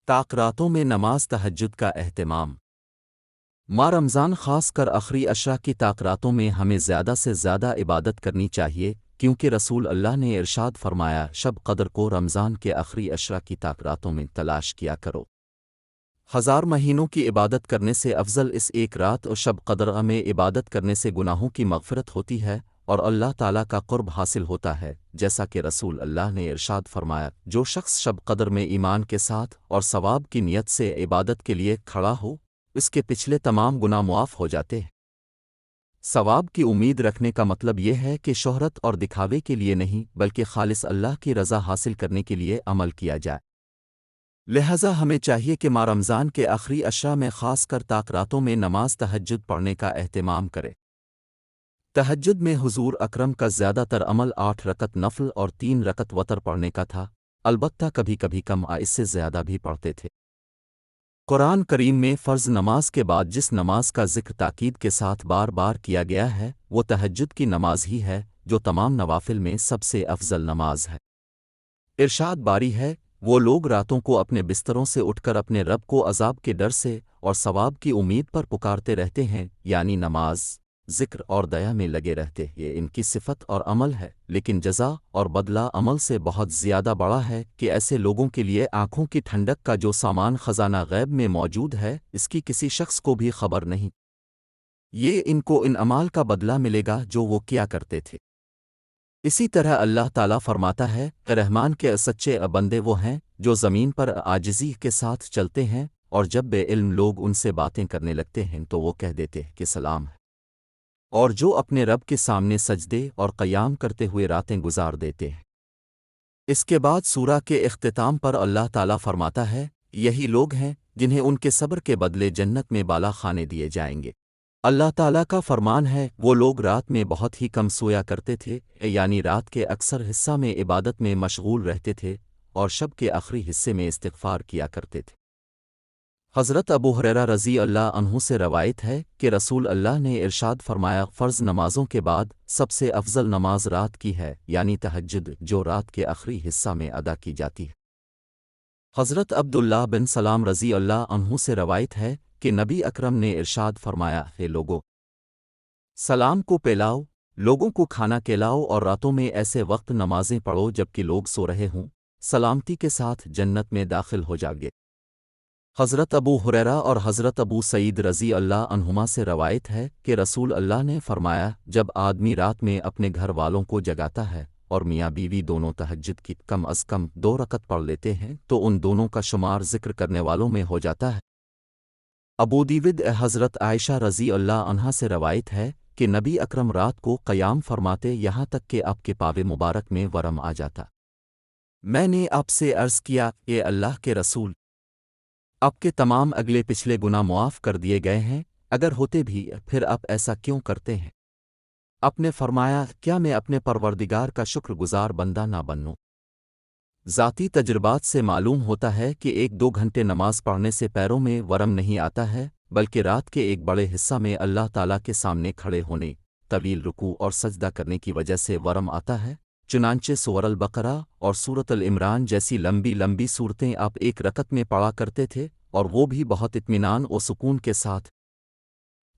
ताक़रातों में नमाज तहज्जुद का एहतमाम। माह रमज़ान ख़ास कर आखिरी अशरा की ताक़रातों में हमें ज़्यादा से ज़्यादा इबादत करनी चाहिए, क्योंकि रसूल अल्लाह ने इरशाद फरमाया, शब क़द्र को रमज़ान के आखिरी अशरा की ताक़रातों में तलाश किया करो। हज़ार महीनों की इबादत करने से अफजल इस एक रात और शब क़द्र में इबादत करने से गुनाहों की मग़फ़िरत होती है और अल्लाह ताला का क़ुर्ब हासिल होता है, जैसा कि रसूल अल्लाह ने इरशाद फरमाया, जो शख्स शब क़द्र में ईमान के साथ और सवाब की नीयत से इबादत के लिए खड़ा हो, इसके पिछले तमाम गुनाह मुआफ़ हो जाते हैं। सवाब की उम्मीद रखने का मतलब यह है कि शोहरत और दिखावे के लिए नहीं, बल्कि खालिस अल्लाह की रज़ा हासिल करने के लिए अमल किया जाए। लिहाजा हमें चाहिए कि माह रमज़ान के आखिरी अशरा में ख़ासकर ताक़रातों में नमाज तहज्जुद पढ़ने का एहतमाम करें। तहज्जुद में हुज़ूर अकरम का ज़्यादातर अमल 8 रकत नफ़ल और 3 रकत वतर पढ़ने का था, अलबत्ता कभी कभी कम इससे ज़्यादा भी पढ़ते थे। कुरान करीम में फ़र्ज़ नमाज के बाद जिस नमाज का ज़िक्र ताकीद के साथ बार बार किया गया है, वो तहज्जुद की नमाज ही है, जो तमाम नवाफिल में सबसे अफजल नमाज है। इरशाद बारी है, वो लोग रातों को अपने बिस्तरों से उठकर अपने रब को अज़ाब के डर से और सवाब की उम्मीद पर पुकारते रहते हैं, यानी नमाज, ज़िक्र और दया में लगे रहते हैं। ये इनकी सिफत और अमल है, लेकिन जज़ा और बदला अमल से बहुत ज़्यादा बड़ा है कि ऐसे लोगों के लिए आँखों की ठंडक का जो सामान ख़ज़ाना गैब में मौजूद है, इसकी किसी शख्स को भी खबर नहीं। ये इनको इन अमाल का बदला मिलेगा जो वो किया करते थे। इसी तरह अल्लाह ताला फरमाता है, रहमान के सच्चे बंदे वो हैं जो ज़मीन पर आजिज़ी के साथ चलते हैं, और जब बेइल्म लोग उनसे बातें करने लगते हैं तो वो कह देते हैं कि सलाम है, और जो अपने रब के सामने सजदे और क़याम करते हुए रातें गुजार देते हैं। इसके बाद सूरा के इख्तिताम पर अल्लाह ताला फरमाता है, यही लोग हैं जिन्हें उनके सब्र के बदले जन्नत में बाला खाने दिए जाएंगे। अल्लाह ताला का फरमान है, वो लोग रात में बहुत ही कम सोया करते थे, यानी रात के अक्सर हिस्सा में इबादत में मशगूल रहते थे और शब के आखिरी हिस्से में इस्तिग़फ़ार किया करते थे। हज़रत अबू हुरैरा रज़ी अल्लाह अन्हु से रवायत है कि रसूल अल्लाह ने इरशाद फरमाया, फ़र्ज़ नमाज़ों के बाद सबसे अफजल नमाज रात की है, यानी तहज्जुद, जो रात के आखिरी हिस्सा में अदा की जाती है। हज़रत अब्दुल्लाह बिन सलाम रज़ी अल्लाह अन्हु से रवायत है कि नबी अकरम ने इरशाद फरमाया, हे लोगों, सलाम को पेलाओ, लोगों को खाना खिलाओ और रातों में ऐसे वक्त नमाज़ें पढ़ो जबकि लोग सो रहे हों, सलामती के साथ जन्नत में दाखिल हो जाओगे। हज़रत अबू हुरैरा और हज़रत अबू सईद रज़ी अल्लाह अन्हुमा से रवायत है कि रसूल अल्लाह ने फरमाया, जब आदमी रात में अपने घर वालों को जगाता है और मियाँ बीवी दोनों तहज्जुद की कम अज़ कम 2 रकत पढ़ लेते हैं, तो उन दोनों का शुमार ज़िक्र करने वालों में हो जाता है। अबू दीविद हज़रत आयशा रज़ी अल्लाह अन्हा से रवायत है कि नबी अकरम रात को क़याम फरमाते यहाँ तक कि आपके पावे मुबारक में वरम आ जाता। मैंने आपसे अर्ज़ किया, ये अल्लाह के रसूल, आपके तमाम अगले पिछले गुनाह मुआफ़ कर दिए गए हैं, अगर होते भी फिर आप ऐसा क्यों करते हैं? आपने फरमाया, क्या मैं अपने परवरदिगार का शुक्रगुजार बंदा ना बनूं? ज़ाती तजुर्बात से मालूम होता है कि 1-2 घंटे नमाज पढ़ने से पैरों में वरम नहीं आता है, बल्कि रात के एक बड़े हिस्सा में अल्लाह ताला के सामने खड़े होने, तवील रुकू और सजदा करने की वजह से वरम आता है। चुनांचे सूरह अल बकरा और सूरत अल इमरान जैसी लंबी लंबी सूरतें आप एक रकत में पढ़ा करते थे, और वो भी बहुत इत्मीनान और सुकून के साथ।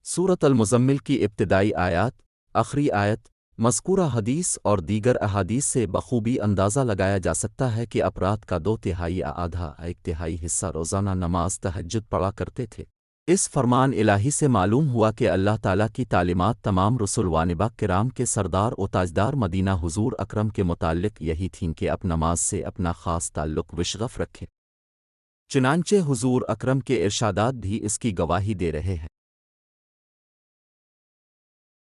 सूरत अल मुज़म्मिल की इब्तिदाई आयत, आखिरी आयत, मज़कूरा हदीस और दीगर अहादीस से बखूबी अंदाज़ा लगाया जा सकता है कि अपराध का 2/3 या आधा 1/3 हिस्सा रोज़ाना नमाज तहज्जुद पढ़ा करते थे। इस फरमान इलाही से मालूम हुआ कि अल्लाह ताला की तालीमात तमाम रसूल वानिबा किराम के सरदार और ताजदार मदीना हुज़ूर अकरम के मुताल्लिक़ यही थीं कि अब नमाज से अपना ख़ास ताल्लुक़ विशग़फ़ रखें। चुनांचे हुज़ूर अकरम के इरशादात भी इसकी गवाही दे रहे हैं।